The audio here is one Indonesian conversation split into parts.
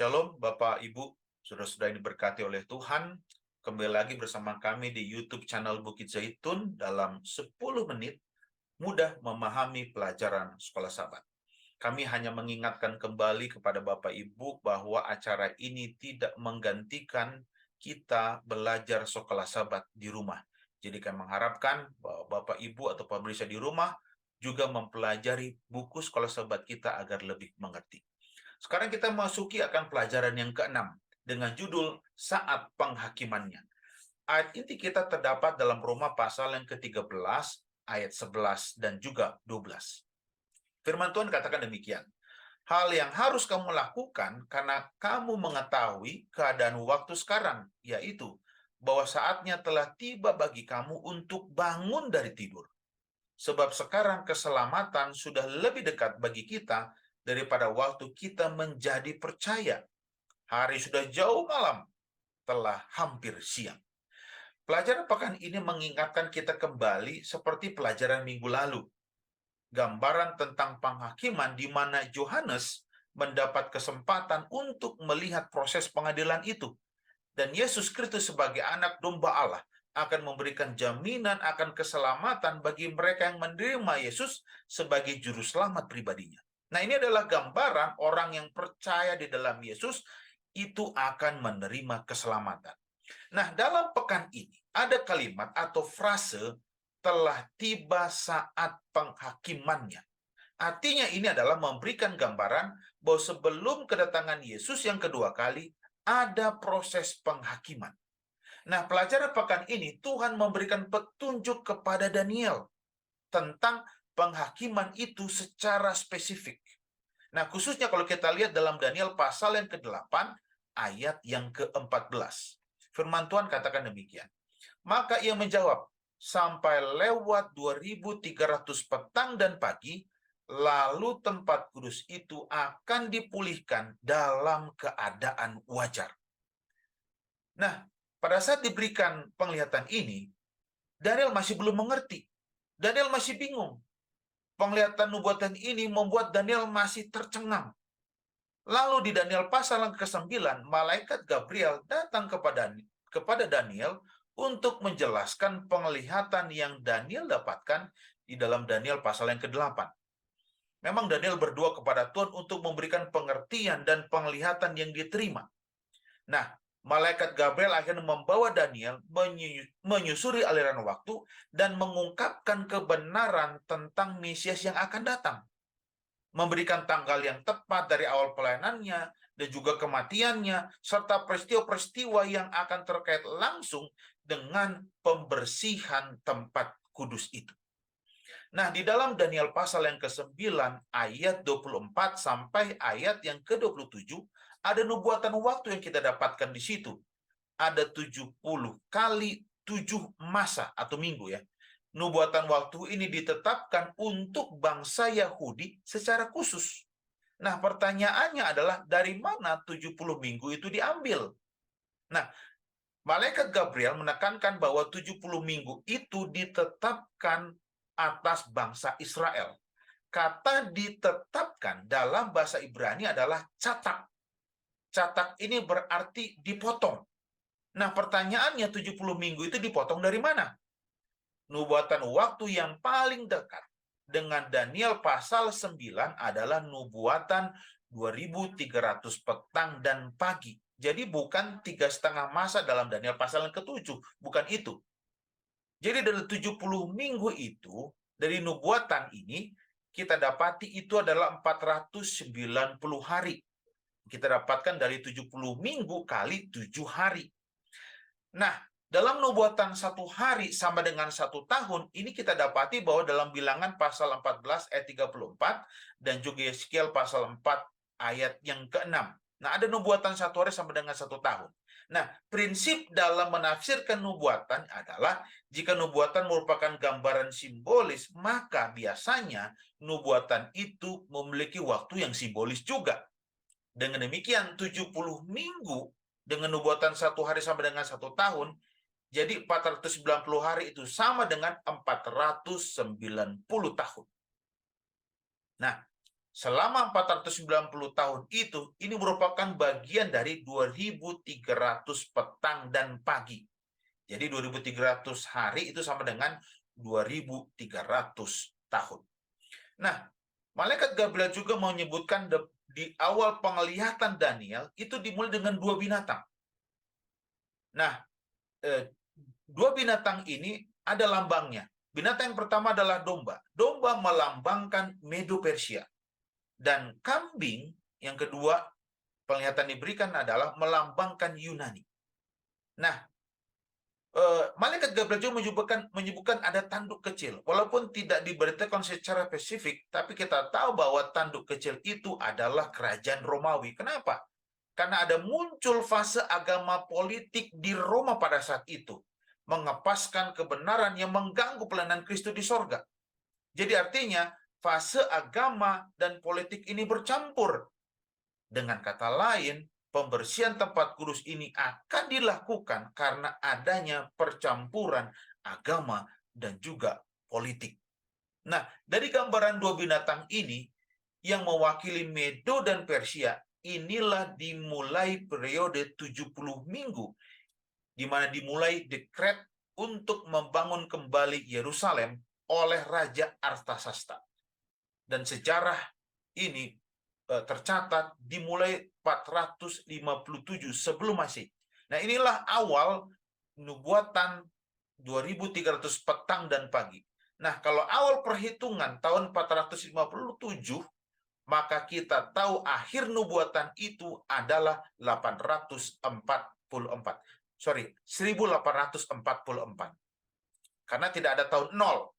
Shalom Bapak Ibu, saudara-saudara yang diberkati oleh Tuhan. Kembali lagi bersama kami di YouTube channel Bukit Zaitun dalam 10 menit mudah memahami pelajaran sekolah Sabat. Kami hanya mengingatkan kembali kepada Bapak Ibu bahwa acara ini tidak menggantikan kita belajar sekolah Sabat di rumah. Jadi kami mengharapkan bahwa Bapak Ibu atau pemirsa di rumah juga mempelajari buku sekolah Sabat kita agar lebih mengerti. Sekarang kita masuki akan pelajaran yang keenam dengan judul saat penghakimannya. Ayat inti kita terdapat dalam Roma pasal yang ke-13 ayat 11 dan juga 12. Firman Tuhan katakan demikian. Hal yang harus kamu lakukan karena kamu mengetahui keadaan waktu sekarang, yaitu bahwa saatnya telah tiba bagi kamu untuk bangun dari tidur. Sebab sekarang keselamatan sudah lebih dekat bagi kita daripada waktu kita menjadi percaya. Hari sudah jauh malam, telah hampir siang. Pelajaran pekan ini mengingatkan kita kembali seperti pelajaran minggu lalu. Gambaran tentang penghakiman di mana Yohanes mendapat kesempatan untuk melihat proses pengadilan itu. Dan Yesus Kristus sebagai anak domba Allah akan memberikan jaminan akan keselamatan bagi mereka yang menerima Yesus sebagai juru selamat pribadinya. Nah, ini adalah gambaran orang yang percaya di dalam Yesus itu akan menerima keselamatan. Nah, dalam pekan ini ada kalimat atau frase telah tiba saat penghakimannya. Artinya ini adalah memberikan gambaran bahwa sebelum kedatangan Yesus yang kedua kali ada proses penghakiman. Nah, pelajaran pekan ini Tuhan memberikan petunjuk kepada Daniel tentang penghakiman itu secara spesifik. Nah, khususnya kalau kita lihat dalam Daniel pasal yang ke-8 ayat yang ke-14. Firman Tuhan katakan demikian. Maka ia menjawab, sampai lewat 2300 petang dan pagi, lalu tempat kudus itu akan dipulihkan dalam keadaan wajar. Nah, pada saat diberikan penglihatan ini, Daniel masih belum mengerti. Daniel masih bingung. Penglihatan nubuatan ini membuat Daniel masih tercengang. Lalu di Daniel pasal yang ke-9, malaikat Gabriel datang kepada Daniel untuk menjelaskan penglihatan yang Daniel dapatkan di dalam Daniel pasal yang ke-8. Memang Daniel berdoa kepada Tuhan untuk memberikan pengertian dan penglihatan yang diterima. Nah, malaikat Gabriel akhirnya membawa Daniel menyusuri aliran waktu dan mengungkapkan kebenaran tentang Mesias yang akan datang. Memberikan tanggal yang tepat dari awal pelayanannya dan juga kematiannya, serta peristiwa-peristiwa yang akan terkait langsung dengan pembersihan tempat kudus itu. Nah, di dalam Daniel pasal yang ke-9 ayat 24 sampai ayat yang ke-27 ada nubuatan waktu yang kita dapatkan di situ. Ada 70 kali 7 masa atau minggu ya. Nubuatan waktu ini ditetapkan untuk bangsa Yahudi secara khusus. Nah, pertanyaannya adalah dari mana 70 minggu itu diambil? Nah, malaikat Gabriel menekankan bahwa 70 minggu itu ditetapkan atas bangsa Israel. Kata ditetapkan dalam bahasa Ibrani adalah catak. Catak ini berarti dipotong. Nah, pertanyaannya 70 minggu itu dipotong dari mana? Nubuatan waktu yang paling dekat dengan Daniel pasal 9 adalah nubuatan 2300 petang dan pagi. Jadi bukan 3,5 masa dalam Daniel pasal yang ke-7, bukan itu. Jadi dari 70 minggu itu, dari nubuatan ini, kita dapati itu adalah 490 hari. Kita dapatkan dari 70 minggu kali 7 hari. Nah, dalam nubuatan 1 hari sama dengan 1 tahun, ini kita dapati bahwa dalam bilangan pasal 14 ayat 34 dan juga Yeskiel pasal 4 ayat yang ke-6. Nah, ada nubuatan 1 hari sama dengan 1 tahun. Nah, prinsip dalam menafsirkan nubuatan adalah jika nubuatan merupakan gambaran simbolis, maka biasanya nubuatan itu memiliki waktu yang simbolis juga. Dengan demikian, 70 minggu dengan nubuatan 1 hari sama dengan 1 tahun, jadi 490 hari itu sama dengan 490 tahun. Nah, selama 490 tahun itu, ini merupakan bagian dari 2.300 petang dan pagi. Jadi 2.300 hari itu sama dengan 2.300 tahun. Nah, malaikat Gabriel juga menyebutkan di awal penglihatan Daniel itu dimulai dengan dua binatang. Nah, dua binatang ini ada lambangnya. Binatang yang pertama adalah domba. Domba melambangkan Medo Persia. Dan kambing yang kedua penglihatan diberikan adalah melambangkan Yunani. Nah, malaikat Gabriel juga menyebutkan ada tanduk kecil. Walaupun tidak diberitakan secara spesifik, tapi kita tahu bahwa tanduk kecil itu adalah kerajaan Romawi. Kenapa? Karena ada muncul fase agama politik di Roma pada saat itu, mengepaskan kebenaran yang mengganggu pelayanan Kristus di sorga. Jadi artinya fase agama dan politik ini bercampur. Dengan kata lain, pembersihan tempat kudus ini akan dilakukan karena adanya percampuran agama dan juga politik. Nah, dari gambaran dua binatang ini yang mewakili Medo dan Persia, inilah dimulai periode 70 minggu, di mana dimulai dekret untuk membangun kembali Yerusalem oleh Raja Artasasta. Dan sejarah ini tercatat dimulai 457 sebelum Masehi. Nah, inilah awal nubuatan 2.300 petang dan pagi. Nah, kalau awal perhitungan tahun 457, maka kita tahu akhir nubuatan itu adalah 844. Sorry, 1844. Karena tidak ada tahun 0.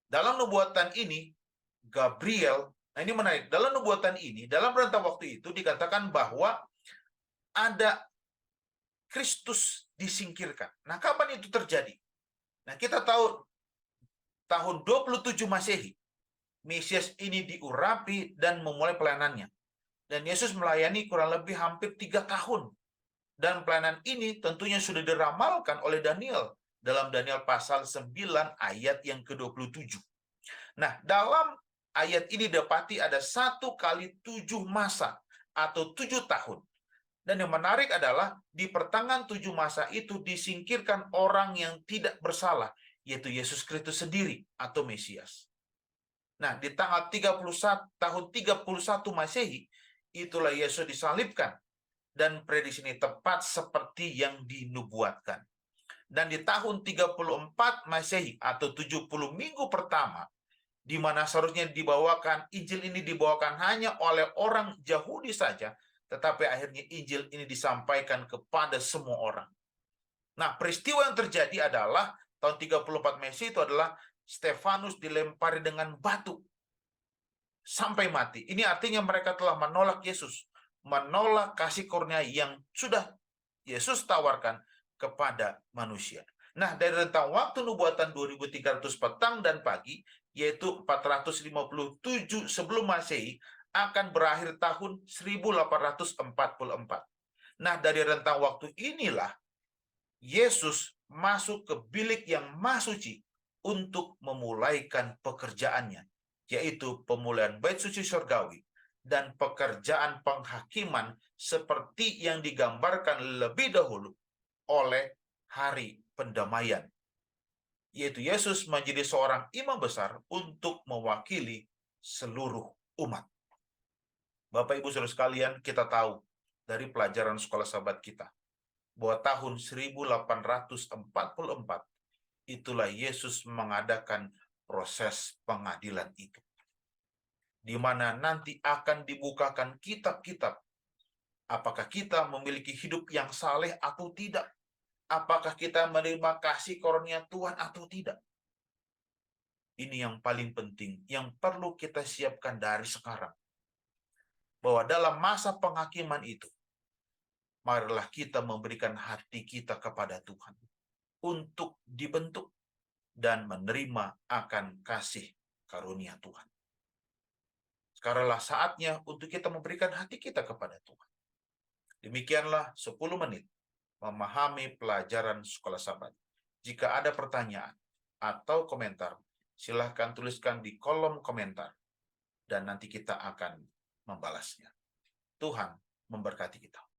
Dalam nubuatan ini, Gabriel, nah ini menarik, dalam nubuatan ini, dalam rentang waktu itu dikatakan bahwa ada Kristus disingkirkan. Nah, kapan itu terjadi? Nah, kita tahu tahun 27 Masehi, Mesias ini diurapi dan memulai pelayanannya. Dan Yesus melayani kurang lebih hampir 3 tahun. Dan pelayanan ini tentunya sudah diramalkan oleh Daniel dalam Daniel pasal 9 ayat yang ke-27. Nah, dalam ayat ini dapati ada 1 kali 7 masa atau 7 tahun. Dan yang menarik adalah di pertengahan 7 masa itu disingkirkan orang yang tidak bersalah, yaitu Yesus Kristus sendiri atau Mesias. Nah, di tanggal 31 tahun 31 Masehi, itulah Yesus disalibkan. Dan prediksi ini tepat seperti yang dinubuatkan. Dan di tahun 34 Masehi atau 70 minggu pertama, di mana seharusnya dibawakan, Injil ini dibawakan hanya oleh orang Yahudi saja, tetapi akhirnya Injil ini disampaikan kepada semua orang. Nah, peristiwa yang terjadi adalah tahun 34 Masehi itu adalah Stefanus dilempari dengan batu sampai mati. Ini artinya mereka telah menolak Yesus, menolak kasih karunia yang sudah Yesus tawarkan kepada manusia. Nah, dari rentang waktu nubuatan 2.300 petang dan pagi, yaitu 457 sebelum Masehi, akan berakhir tahun 1844. Nah, dari rentang waktu inilah Yesus masuk ke bilik yang Maha Suci untuk memulaikan pekerjaannya, yaitu pemulihan bait suci surgawi dan pekerjaan penghakiman seperti yang digambarkan lebih dahulu oleh hari pendamaian, yaitu Yesus menjadi seorang imam besar untuk mewakili seluruh umat. Bapak Ibu Saudara sekalian, kita tahu dari pelajaran sekolah sahabat kita bahwa tahun 1844 itulah Yesus mengadakan proses pengadilan itu, di mana nanti akan dibukakan kitab-kitab. Apakah kita memiliki hidup yang saleh atau tidak? Apakah kita menerima kasih karunia Tuhan atau tidak? Ini yang paling penting, yang perlu kita siapkan dari sekarang. Bahwa dalam masa penghakiman itu, marilah kita memberikan hati kita kepada Tuhan untuk dibentuk dan menerima akan kasih karunia Tuhan. Sekaranglah saatnya untuk kita memberikan hati kita kepada Tuhan. Demikianlah 10 menit memahami pelajaran sekolah Sabat. Jika ada pertanyaan atau komentar, silahkan tuliskan di kolom komentar. dan nanti kita akan membalasnya. Tuhan memberkati kita.